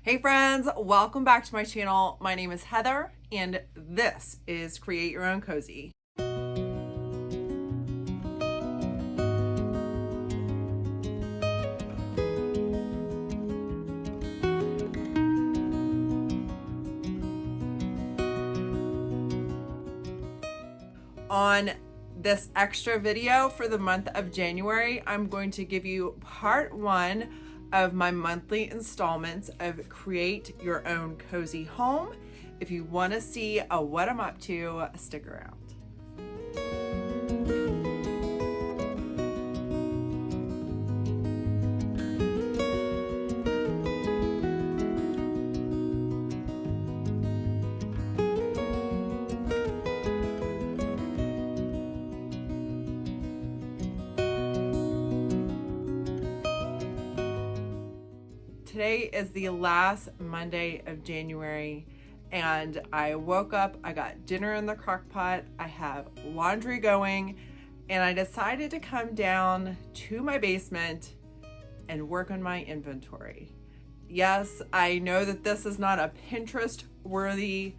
Hey friends, welcome back to my channel. My name is Heather and this is Create Your Own Cozy. On this extra video for the month of January, I'm going to give you part one of my monthly installments of Create Your Own Cozy Home. If you want to see what I'm up to, stick around. Today is the last Monday of January and I woke up, I got dinner in the crock pot, I have laundry going, and I decided to come down to my basement and work on my inventory. Yes, I know that this is not a Pinterest worthy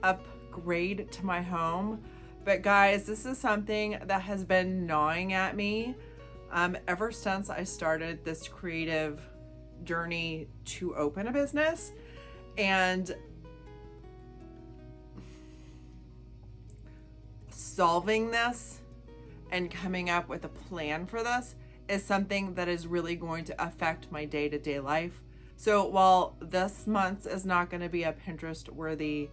upgrade to my home, but guys, this is something that has been gnawing at me ever since I started this creative journey to open a business. And solving this and coming up with a plan for this is something that is really going to affect my day-to-day life. So while this month is not going to be a Pinterest worthy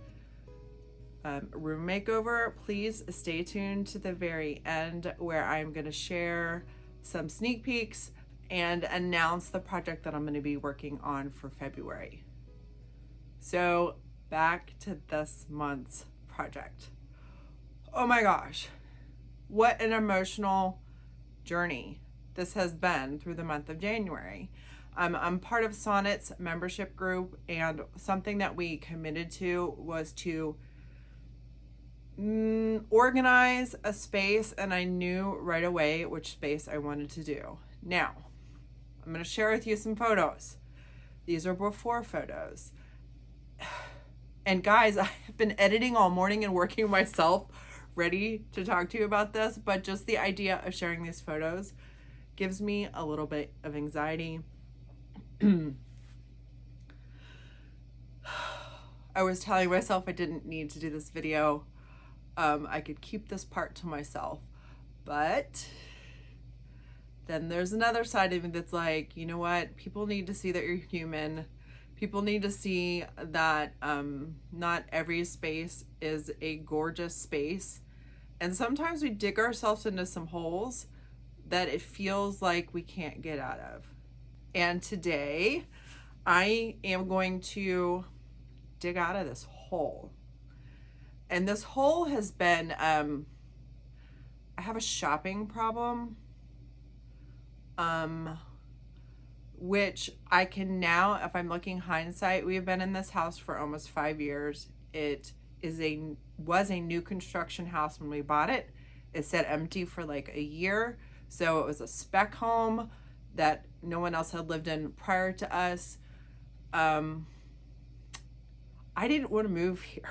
room makeover, please stay tuned to the very end where I'm going to share some sneak peeks and announce the project that I'm going to be working on for February. So back to this month's project. Oh my gosh, what an emotional journey this has been through the month of January. I'm part of Sonnet's membership group, and something that we committed to was to organize a space, and I knew right away which space I wanted to do. Now, I'm going to share with you some photos. These are before photos. And guys, I have been editing all morning and working myself ready to talk to you about this, but just the idea of sharing these photos gives me a little bit of anxiety. I was telling myself I didn't need to do this video. I could keep this part to myself, but then there's another side of me that's like, you know what? People need to see that you're human. People need to see that not every space is a gorgeous space. And sometimes we dig ourselves into some holes that it feels like we can't get out of. And today, I am going to dig out of this hole. And this hole has been, I have a shopping problem. Which I can now, if I'm looking hindsight, we've been in this house for almost 5 years. It was a new construction house when we bought it. It sat empty for like a year. So it was a spec home that no one else had lived in prior to us. I didn't want to move here.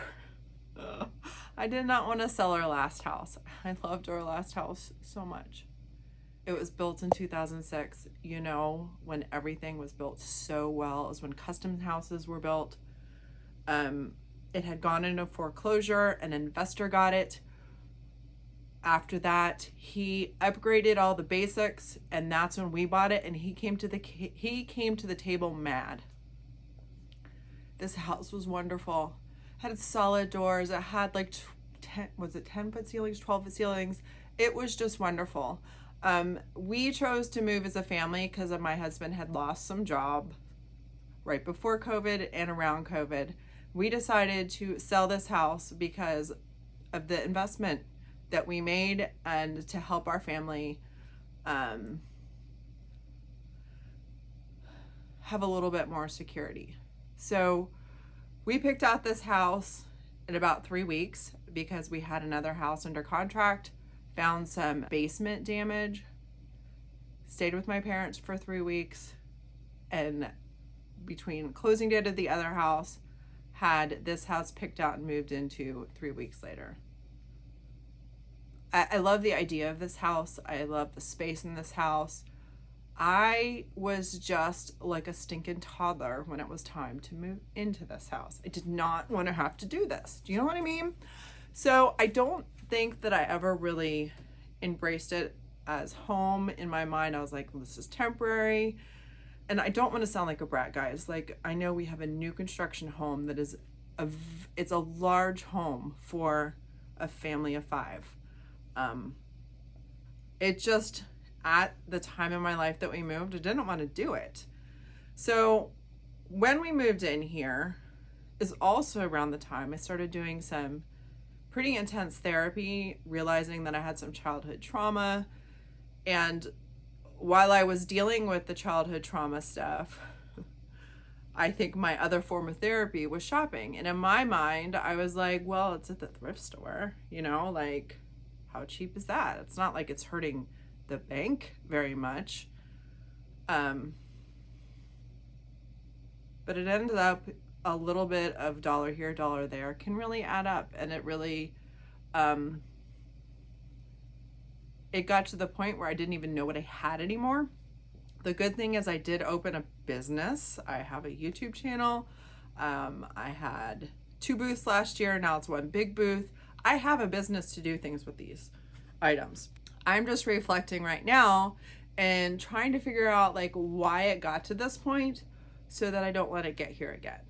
I did not want to sell our last house. I loved our last house so much. It was built in 2006, you know, when everything was built so well. It was when custom houses were built. It had gone into foreclosure, an investor got it. After that, he upgraded all the basics, and that's when we bought it, and he came to the table mad. This house was wonderful. It had solid doors. It had like 10-foot ceilings, 12-foot ceilings. It was just wonderful. We chose to move as a family because my husband had lost some job right before COVID and around COVID. We decided to sell this house because of the investment that we made and to help our family have a little bit more security. So we picked out this house in about 3 weeks because we had another house under contract. Found some basement damage, stayed with my parents for 3 weeks, and between closing date of the other house, had this house picked out and moved into 3 weeks later. I love the idea of this house. I love the space in this house. I was just like a stinking toddler when it was time to move into this house. I did not want to have to do this. Do you know what I mean? So I don't think that I ever really embraced it as home. In my mind, I was like, well, this is temporary. And I don't want to sound like a brat, guys. Like, I know we have a new construction home that is it's a large home for a family of 5. It just, at the time in my life that we moved, I didn't want to do it. So when we moved in here is also around the time I started doing some pretty intense therapy, realizing that I had some childhood trauma. And while I was dealing with the childhood trauma stuff, I think my other form of therapy was shopping. And in my mind, I was like, well, it's at the thrift store, you know, like, how cheap is that? It's not like it's hurting the bank very much. But it ended up a little bit of dollar here, dollar there can really add up. And it really, it got to the point where I didn't even know what I had anymore. The good thing is I did open a business. I have a YouTube channel. I had 2 booths last year. Now it's 1 big booth. I have a business to do things with these items. I'm just reflecting right now and trying to figure out like why it got to this point so that I don't let it get here again.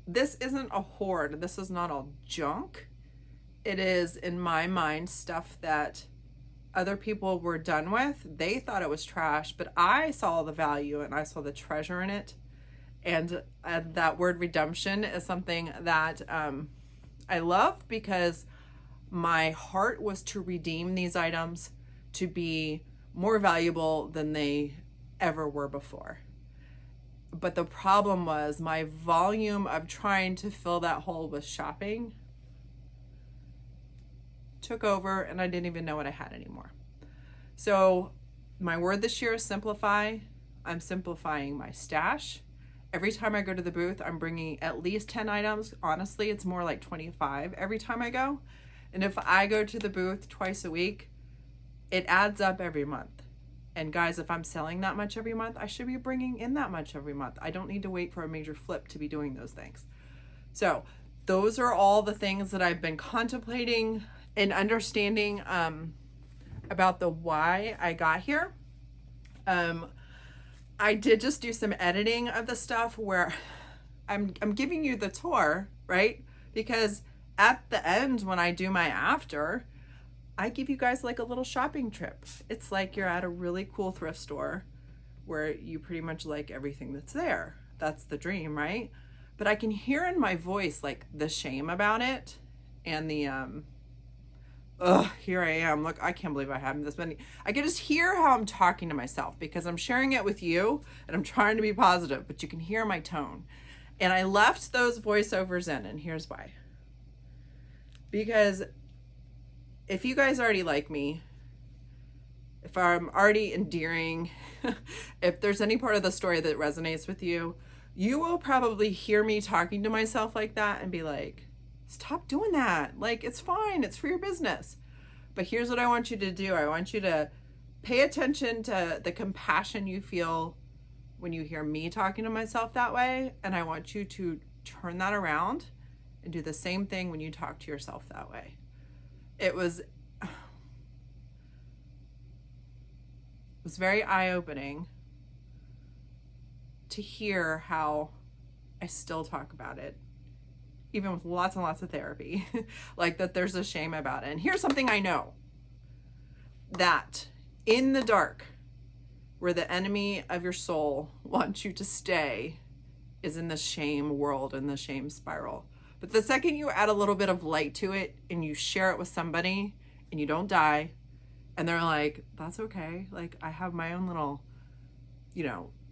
This isn't a hoard. This is not all junk. It is, in my mind, stuff that other people were done with. They thought it was trash, but I saw the value and I saw the treasure in it. And that word redemption is something that I love, because my heart was to redeem these items to be more valuable than they ever were before. But the problem was my volume of trying to fill that hole with shopping took over, and I didn't even know what I had anymore. So my word this year is simplify. I'm simplifying my stash. Every time I go to the booth, I'm bringing at least 10 items. Honestly, it's more like 25 every time I go. And if I go to the booth twice a week, it adds up every month. And guys, if I'm selling that much every month, I should be bringing in that much every month. I don't need to wait for a major flip to be doing those things. So those are all the things that I've been contemplating and understanding about the why I got here. I did just do some editing of the stuff where I'm giving you the tour, right? Because at the end, when I do my after, I give you guys like a little shopping trip. It's like you're at a really cool thrift store where you pretty much like everything that's there. That's the dream, right? But I can hear in my voice like the shame about it and the here I am. Look, I can't believe I have this many. I can just hear how I'm talking to myself because I'm sharing it with you and I'm trying to be positive, but you can hear my tone. And I left those voiceovers in, and here's why. Because if you guys already like me, if I'm already endearing, if there's any part of the story that resonates with you, you will probably hear me talking to myself like that and be like, stop doing that. Like, it's fine. It's for your business. But here's what I want you to do. I want you to pay attention to the compassion you feel when you hear me talking to myself that way. And I want you to turn that around and do the same thing when you talk to yourself that way. It was very eye-opening to hear how I still talk about it, even with lots and lots of therapy, like that there's a shame about it. And here's something I know, that in the dark, where the enemy of your soul wants you to stay, is in the shame world, in the shame spiral. But the second you add a little bit of light to it and you share it with somebody and you don't die, and they're like, that's okay. Like, I have my own little,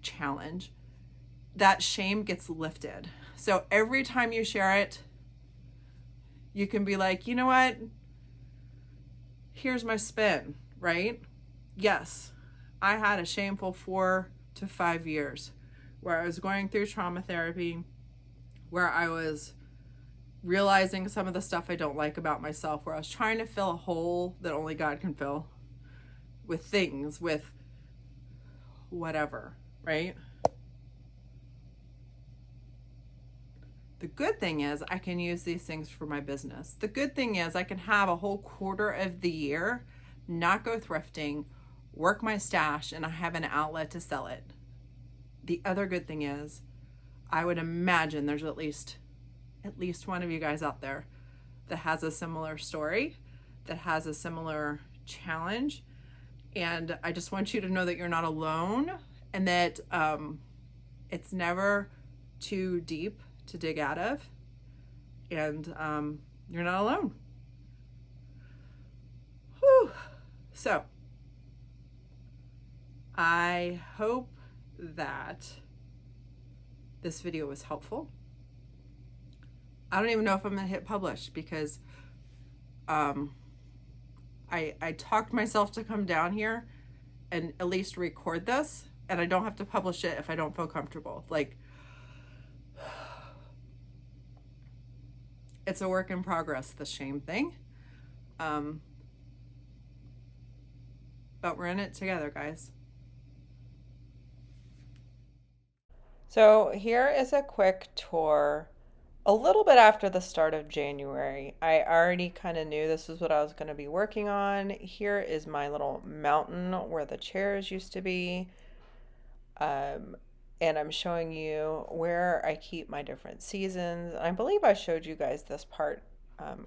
challenge. That shame gets lifted. So every time you share it, you can be like, you know what? Here's my spin, right? Yes, I had a shameful 4 to 5 years where I was going through trauma therapy, where I was realizing some of the stuff I don't like about myself, where I was trying to fill a hole that only God can fill with things, with whatever, right? The good thing is I can use these things for my business. The good thing is I can have a whole quarter of the year not go thrifting, work my stash, and I have an outlet to sell it. The other good thing is I would imagine there's at least one of you guys out there that has a similar story, that has a similar challenge. And I just want you to know that you're not alone, and that it's never too deep to dig out of, and you're not alone. Whew. So I hope that this video was helpful. I don't even know if I'm gonna hit publish because I talked myself to come down here and at least record this, and I don't have to publish it if I don't feel comfortable. Like, it's a work in progress, the shame thing. But we're in it together, guys. So here is a quick tour. A little bit after the start of January, I already kind of knew this is what I was going to be working on. Here is my little mountain where the chairs used to be. And I'm showing you where I keep my different seasons. I believe I showed you guys this part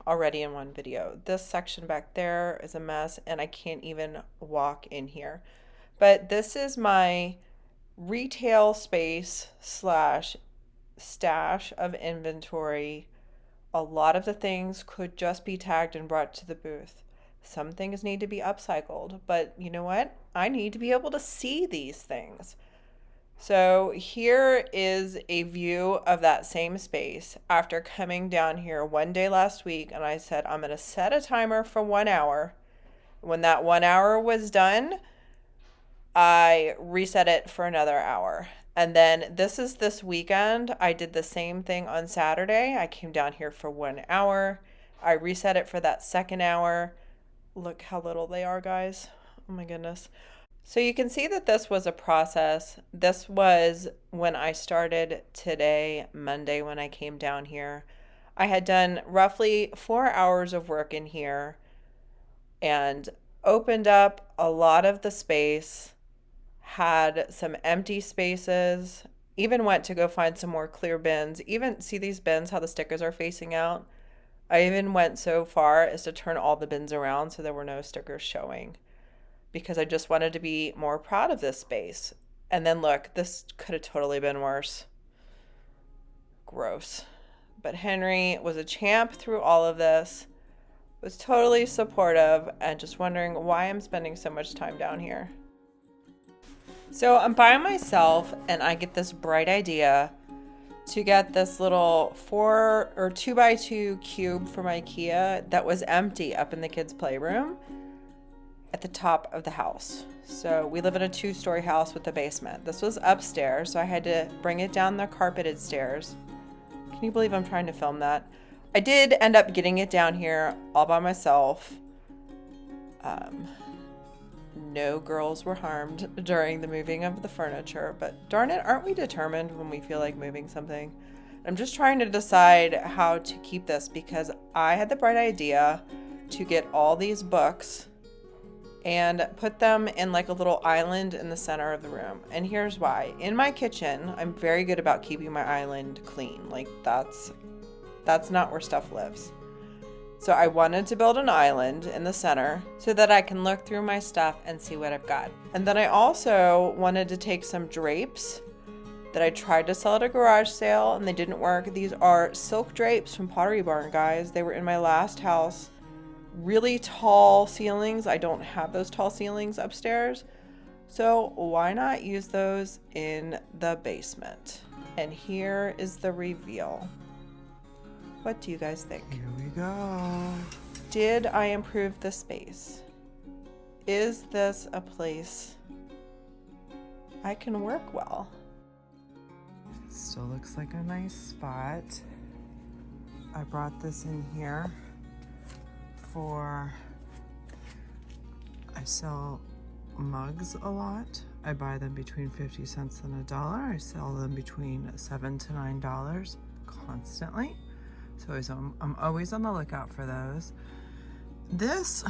already in one video. This section back there is a mess, and I can't even walk in here. But this is my retail space slash stash of inventory. A lot of the things could just be tagged and brought to the booth. Some things need to be upcycled, but you know what? I need to be able to see these things. So here is a view of that same space after coming down here one day last week, and I said I'm going to set a timer for 1 hour. When that 1 hour was done, I reset it for another hour. And then this weekend, I did the same thing on Saturday. I came down here for 1 hour. I reset it for that second hour. Look how little they are, guys. Oh my goodness. So you can see that this was a process. This was when I started today, Monday, when I came down here. I had done roughly 4 hours of work in here and opened up a lot of the space, had some empty spaces, even went to go find some more clear bins. Even see these bins, how the stickers are facing out? I even went so far as to turn all the bins around so there were no stickers showing, because I just wanted to be more proud of this space. And then look, this could have totally been worse. Gross. But Henry was a champ through all of this, was totally supportive, and just wondering why I'm spending so much time down here. So I'm by myself, and I get this bright idea to get this little 4 or 2x2 cube from IKEA that was empty up in the kids' playroom at the top of the house. So we live in a 2-story house with a basement. This was upstairs, so I had to bring it down the carpeted stairs. Can you believe I'm trying to film that? I did end up getting it down here all by myself. No girls were harmed during the moving of the furniture, but darn it, aren't we determined when we feel like moving something? I'm just trying to decide how to keep this, because I had the bright idea to get all these books and put them in like a little island in the center of the room. And here's why. In my kitchen, I'm very good about keeping my island clean. Like that's not where stuff lives. So I wanted to build an island in the center so that I can look through my stuff and see what I've got. And then I also wanted to take some drapes that I tried to sell at a garage sale and they didn't work. These are silk drapes from Pottery Barn, guys. They were in my last house. Really tall ceilings. I don't have those tall ceilings upstairs. So why not use those in the basement? And here is the reveal. What do you guys think? Here we go. Did I improve the space? Is this a place I can work well. Still looks like a nice spot. I brought this in here I sell mugs a lot. I buy them between 50 cents and $1. I sell them between $7 to $9 constantly. So I'm always on the lookout for those. This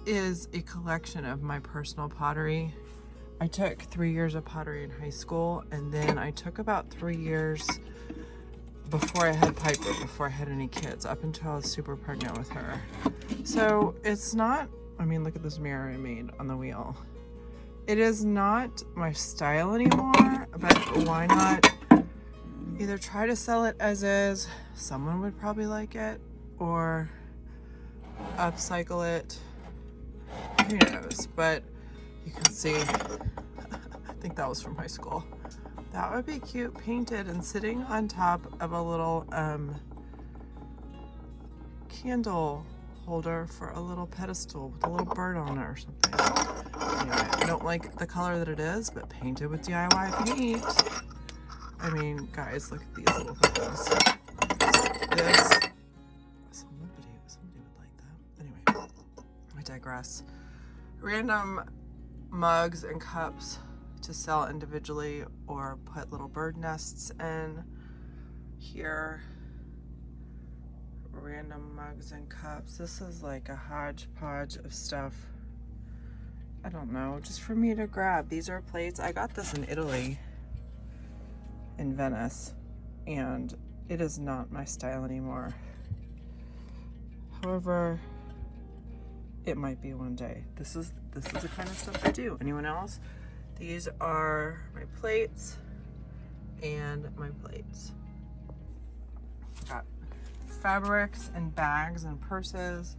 is a collection of my personal pottery. I took 3 years of pottery in high school, and then I took about 3 years before I had Piper, before I had any kids, up until I was super pregnant with her. So it's not, I mean, look at this mirror I made on the wheel. It is not my style anymore, but why not either try to sell it as is, someone would probably like it, or upcycle it, who knows. But you can see, I think that was from high school. That would be cute, painted and sitting on top of a little candle holder for a little pedestal with a little bird on it or something. Anyway, I don't like the color that it is, but painted with DIY paint. I mean, guys, look at these little things. Somebody would like that. Anyway, I digress. Random mugs and cups to sell individually, or put little bird nests in here. Random mugs and cups. This is like a hodgepodge of stuff. I don't know, just for me to grab. These are plates. I got this in Italy, in Venice, and it is not my style anymore. However, it might be one day. This is the kind of stuff I do. Anyone else? These are my plates and my plates. Got fabrics and bags and purses,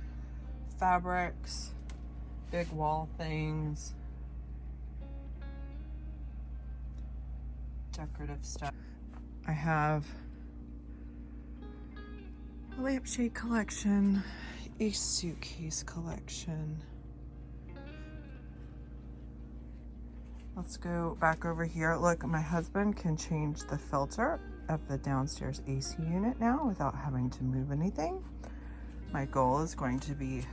fabrics, big wall things, decorative stuff. I have a lampshade collection, a suitcase collection. Let's go back over here. Look, my husband can change the filter of the downstairs AC unit now without having to move anything. My goal is going to be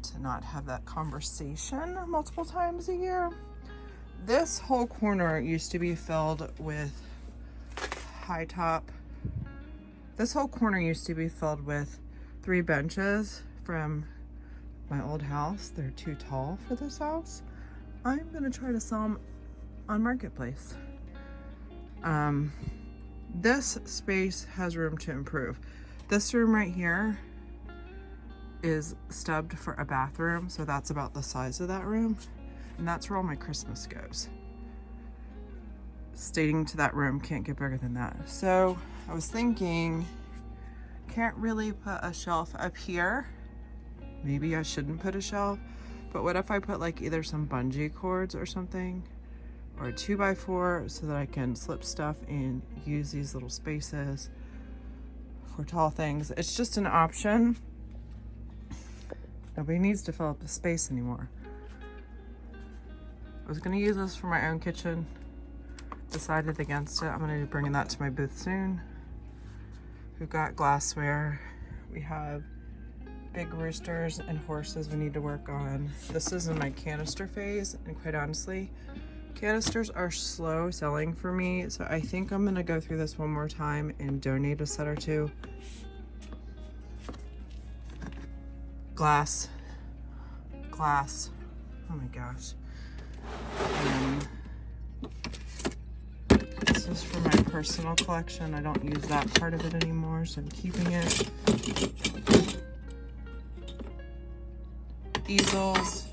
to not have that conversation multiple times a year. This whole corner used to be filled with high top. This whole corner used to be filled with 3 benches from my old house. They're too tall for this house. I'm gonna try to sell them on Marketplace. This space has room to improve. This room right here is stubbed for a bathroom, so that's about the size of that room, and that's where all my Christmas goes. Stating to that room, can't get bigger than that. So I was thinking, can't really put a shelf up here. Maybe I shouldn't put a shelf. But what if I put like either some bungee cords or something, or a 2x4, so that I can slip stuff and use these little spaces for tall things. It's just an option. Nobody needs to fill up the space anymore. I was gonna use this for my own kitchen, decided against it. I'm gonna be bringing that to my booth soon. We've got glassware. We have big roosters and horses we need to work on. This is in my canister phase, and quite honestly, canisters are slow selling for me, so I think I'm gonna go through this one more time and donate a set or 2. Glass. Oh my gosh. This is for my personal collection. I don't use that part of it anymore, so I'm keeping it. Easels,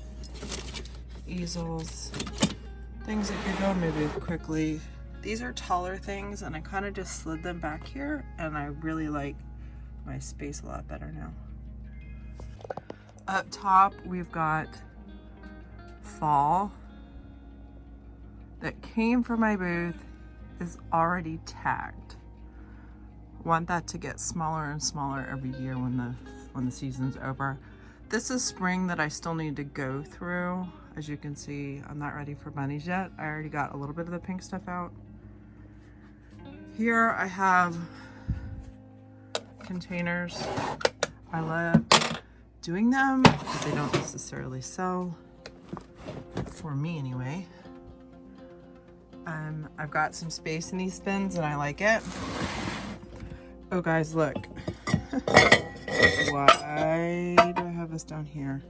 things that could go maybe quickly. These are taller things, and I kind of just slid them back here, and I really like my space a lot better now. Up top, we've got fall that came from my booth, is already tagged. Want that to get smaller and smaller every year when the season's over. This is spring that I still need to go through. As you can see, I'm not ready for bunnies yet. I already got a little bit of the pink stuff out. Here I have containers. I love doing them, but they don't necessarily sell, for me anyway. I've got some space in these bins and I like it. Oh guys, look. Why do I have this down here?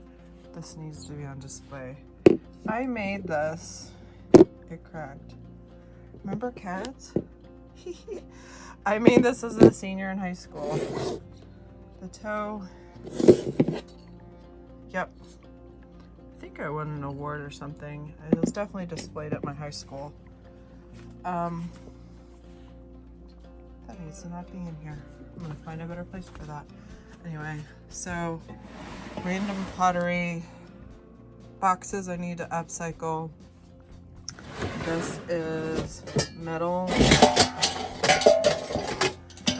This needs to be on display. I made this. It cracked. Remember cats? I made this as a senior in high school. The toe. Yep. I think I won an award or something. It was definitely displayed at my high school. That needs to not be in here. I'm gonna find a better place for that. Anyway, so random pottery boxes I need to upcycle. This is metal. I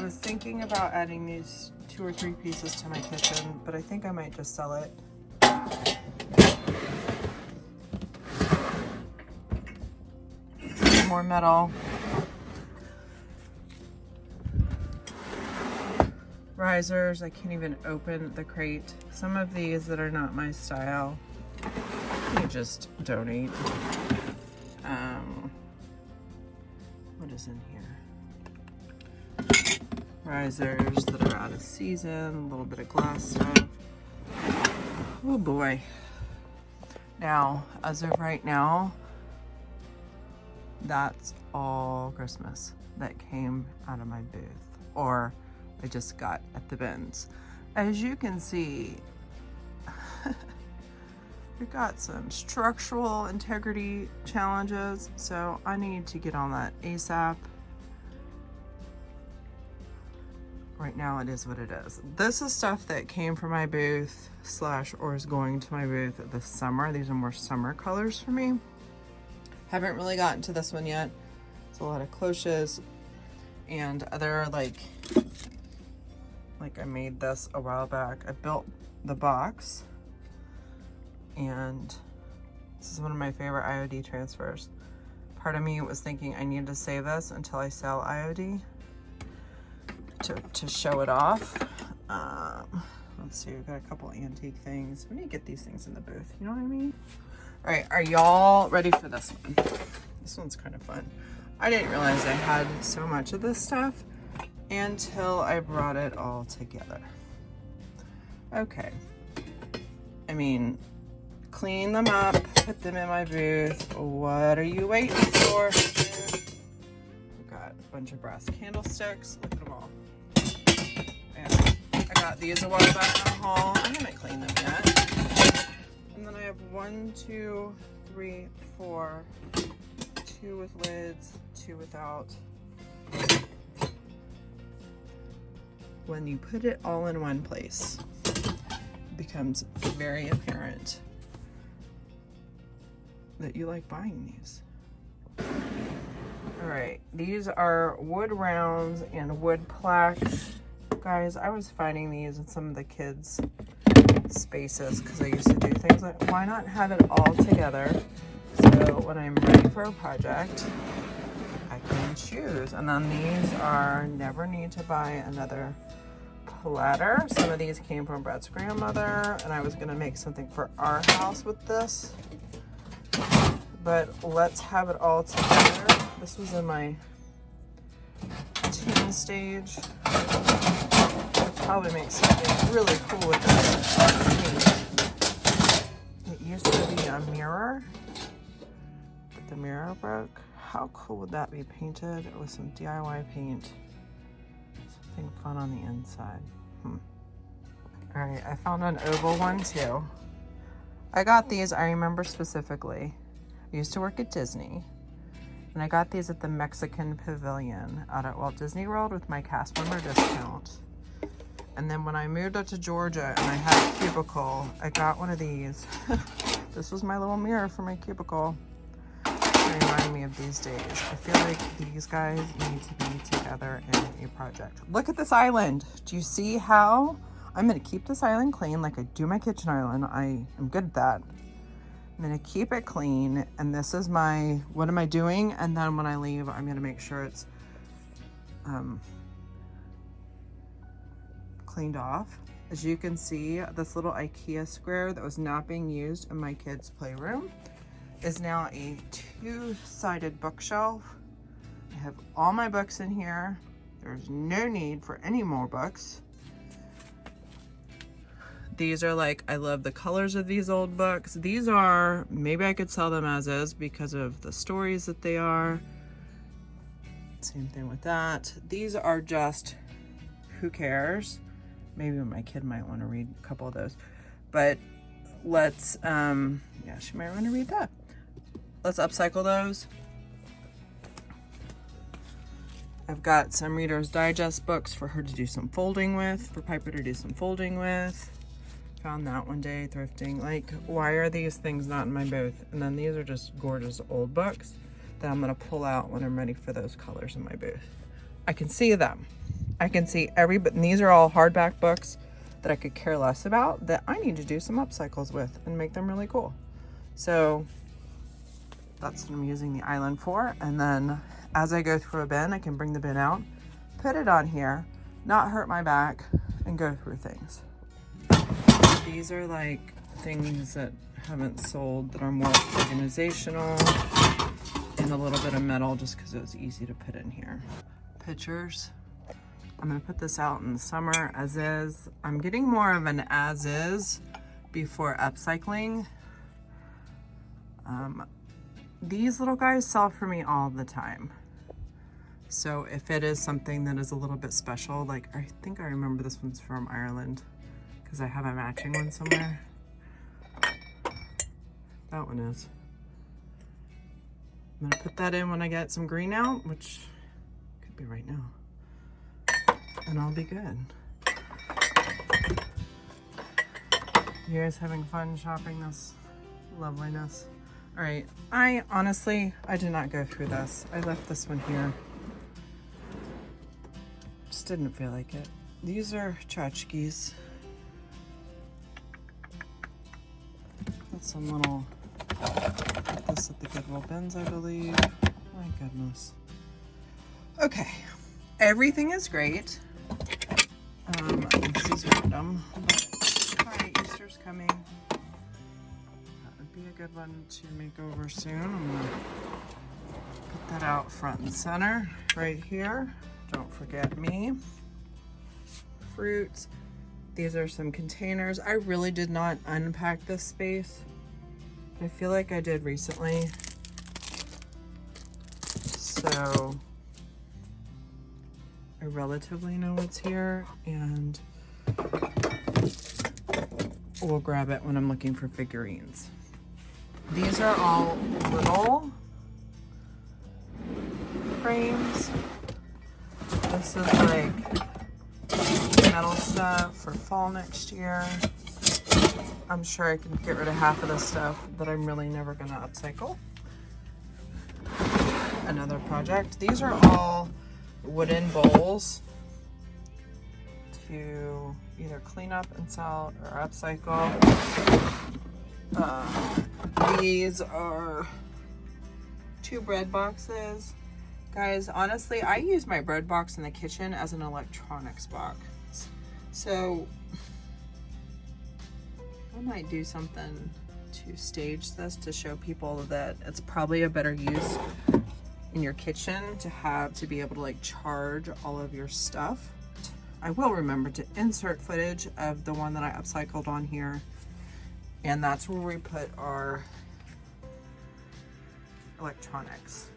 was thinking about adding these 2 or 3 pieces to my kitchen, but I think I might just sell it. More metal. Risers. I can't even open the crate. Some of these that are not my style, you just donate. What is in here? Risers that are out of season, a little bit of glass stuff. Oh boy. Now, as of right now, that's all Christmas that came out of my booth, or I just got at the bins. As you can see, we got some structural integrity challenges, so I need to get on that ASAP. Right now it is what it is. This is stuff that came from my booth / or is going to my booth this summer. These are more summer colors for me. Haven't really gotten to this one yet. It's a lot of cloches and other like I made this a while back. I built the box, and this is one of my favorite IOD transfers. Part of me was thinking I needed to save this until I sell IOD to show it off. Let's see, we've got a couple antique things. We need to get these things in the booth, you know what I mean? All right, are y'all ready for this one? This one's kind of fun. I didn't realize I had so much of this stuff until I brought it all together. Okay. I mean, clean them up, put them in my booth. What are you waiting for? We've got a bunch of brass candlesticks. Look at them all. And I got these a while back in the haul. I haven't cleaned them yet. And then I have 1, 2, 3, 4, 2 with lids, 2 without. When you put it all in one place, it becomes very apparent that you like buying these. All right, these are wood rounds and wood plaques. Guys, I was finding these in some of the kids' spaces because I used to do things like, why not have it all together? So when I'm ready for a project, I can choose. And then these are never need to buy another platter. Some of these came from Brett's grandmother, and I was gonna make something for our house with this. But let's have it all together. This was in my teen stage. I'll probably make something really cool with this. It used to be a mirror, but the mirror broke. How cool would that be painted with some DIY paint? Something fun on the inside. All right, I found an oval one too. I got these, I remember specifically. I used to work at Disney, and I got these at the Mexican Pavilion out at Walt Disney World with my cast member discount. And then when I moved up to Georgia and I had a cubicle, I got one of these. This was my little mirror for my cubicle. It reminded me of these days. I feel like these guys need to be together in a project. Look at this island. Do you see how I'm going to keep this island clean like I do my kitchen island? I am good at that. I'm gonna keep it clean, and this is my, what am I doing? And then when I leave, I'm gonna make sure it's cleaned off. As you can see, this little IKEA square that was not being used in my kids' playroom is now a two-sided bookshelf. I have all my books in here. There's no need for any more books. These are like, I love the colors of these old books. These are, maybe I could sell them as is because of the stories that they are. Same thing with that. These are just, who cares? Maybe my kid might want to read a couple of those. But let's, yeah, she might want to read that. Let's upcycle those. I've got some Reader's Digest books for her to do some folding with, for Piper to do some folding with. Found that one day thrifting. Like, why are these things not in my booth? And then these are just gorgeous old books that I'm gonna pull out when I'm ready for those colors in my booth. I can see them. I can see but these are all hardback books that I could care less about that I need to do some upcycles with and make them really cool. So that's what I'm using the island for. And then as I go through a bin, I can bring the bin out, put it on here, not hurt my back, and go through things. These are like things that haven't sold that are more organizational, and a little bit of metal just because it was easy to put in here. Pictures. I'm gonna put this out in the summer as is. I'm getting more of an as is before upcycling. These little guys sell for me all the time. So if it is something that is a little bit special, like I think I remember this one's from Ireland because I have a matching one somewhere. That one is. I'm gonna put that in when I get some green out, which could be right now. And I'll be good. You guys having fun shopping this loveliness? All right, I did not go through this. I left this one here. Just didn't feel like it. These are tchotchkes. Got some little, this at the Goodwill bins, I believe. My goodness. Okay, everything is great. This is random, but all right, Easter's coming. That would be a good one to make over soon. I'm gonna put that out front and center right here. Don't forget me. Fruits. These are some containers. I really did not unpack this space. I feel like I did recently. So I relatively know what's here, and we'll grab it when I'm looking for figurines. These are all little frames. This is like metal stuff for fall next year. I'm sure I can get rid of half of this stuff that I'm really never gonna upcycle. Another project. These are all wooden bowls to either clean up and sell or upcycle. These are 2 bread boxes. Guys, honestly, I use my bread box in the kitchen as an electronics box. So I might do something to stage this to show people that it's probably a better use in your kitchen to be able to like charge all of your stuff. I will remember to insert footage of the one that I upcycled on here, and that's where we put our electronics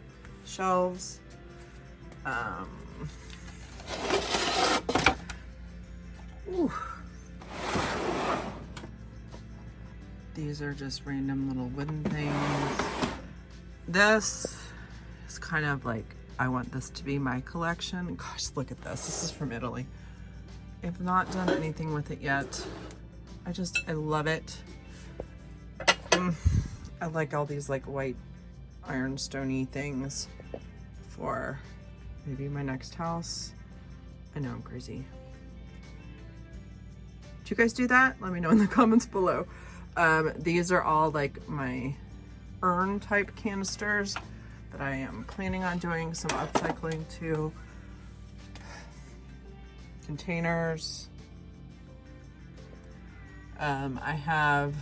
shelves. These are just random little wooden things. This is kind of like, I want this to be my collection. Gosh, look at this. This is from Italy. I've not done anything with it yet. I love it. I like all these like white ironstone-y things for maybe my next house. I know I'm crazy. Do you guys do that? Let me know in the comments below. These are all like my urn type canisters that I am planning on doing some upcycling to. Containers. I have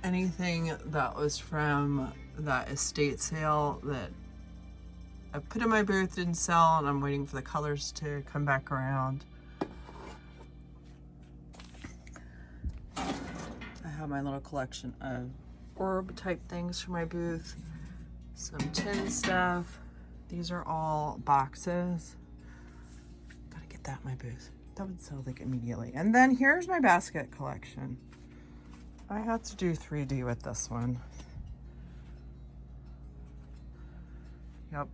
anything that was from that estate sale that I put in my booth, didn't sell, and I'm waiting for the colors to come back around. I have my little collection of orb type things for my booth, some tin stuff. These are all boxes. Gotta get that in my booth. That would sell like immediately. And then here's my basket collection. I had to do 3D with this one. Yep.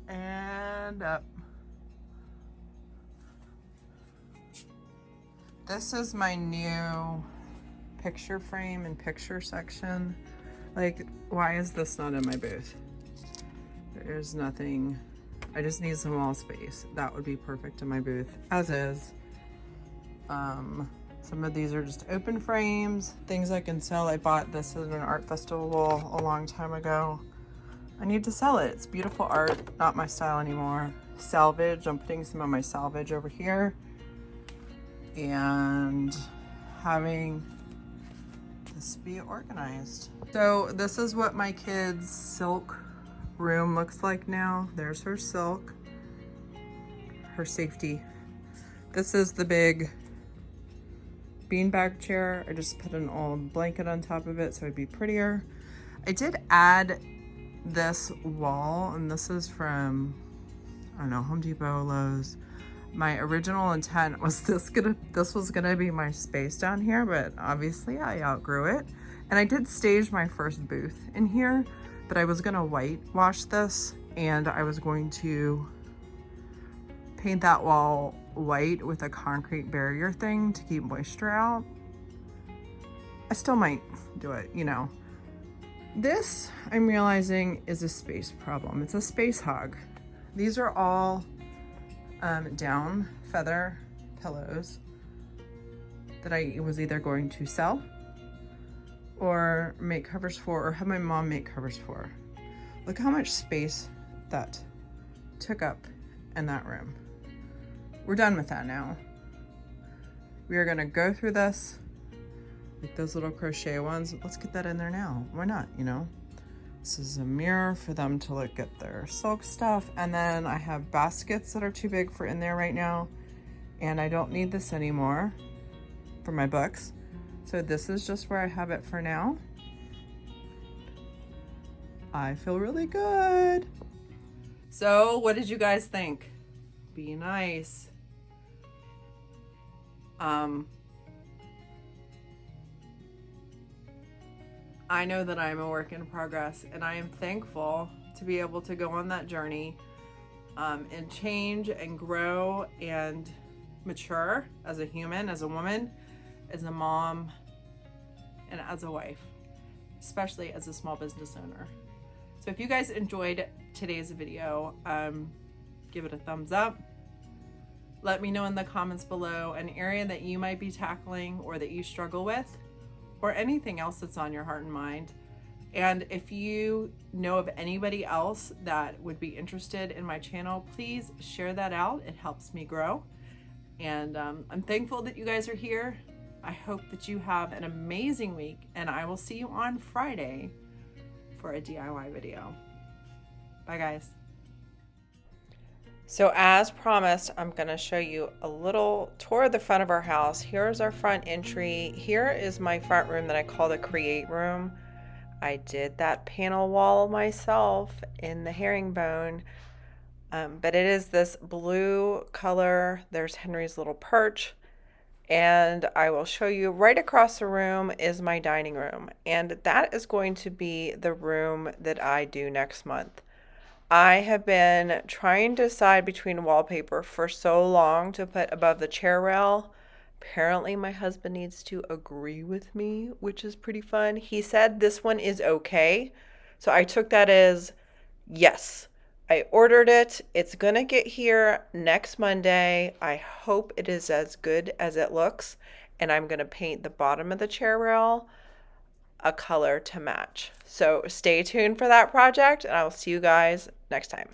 And up. This is my new picture frame and picture section. Like, why is this not in my booth? There's nothing. I just need some wall space. That would be perfect in my booth, as is. Some of these are just open frames, things I can sell. I bought this at an art festival a long time ago. I need to sell it. It's beautiful art, not my style anymore. Salvage, I'm putting some of my salvage over here. And having this be organized. So this is what my kids' silk room looks like now. There's her silk, her safety. This is the big beanbag chair. I just put an old blanket on top of it so it'd be prettier. I did add this wall, and this is from, I don't know, Home Depot, Lowe's. My original intent was this was gonna be my space down here, but obviously I outgrew it. And I did stage my first booth in here, but I was gonna whitewash this, and I was going to paint that wall white with a concrete barrier thing to keep moisture out. I still might do it, you know. This, I'm realizing, is a space problem. It's a space hog. These are all down feather pillows that I was either going to sell or make covers for, or have my mom make covers for. Look how much space that took up in that room. We're done with that now. We are gonna go through this, like those little crochet ones. Let's get that in there now. Why not, you know? This is a mirror for them to look at their silk stuff. And then I have baskets that are too big for in there right now. And I don't need this anymore for my books. So this is just where I have it for now. I feel really good. So what did you guys think? Be nice. I know that I'm a work in progress, and I am thankful to be able to go on that journey and change and grow and mature as a human, as a woman, as a mom, and as a wife, especially as a small business owner. So if you guys enjoyed today's video, give it a thumbs up. Let me know in the comments below an area that you might be tackling or that you struggle with, or anything else that's on your heart and mind. And if you know of anybody else that would be interested in my channel, please share that out. It helps me grow. And I'm thankful that you guys are here. I hope that you have an amazing week, and I will see you on Friday for a DIY video. Bye, guys. So as promised, I'm gonna show you a little tour of the front of our house. Here's our front entry. Here is my front room that I call the create room. I did that panel wall myself in the herringbone, but it is this blue color. There's Henry's little perch, and I will show you right across the room is my dining room, and that is going to be the room that I do next month. I have been trying to decide between wallpaper for so long to put above the chair rail. Apparently my husband needs to agree with me, which is pretty fun. He said this one is okay. So I took that as yes. I ordered it. It's gonna get here next Monday. I hope it is as good as it looks. And I'm gonna paint the bottom of the chair rail a color to match. So stay tuned for that project, and I will see you guys next time.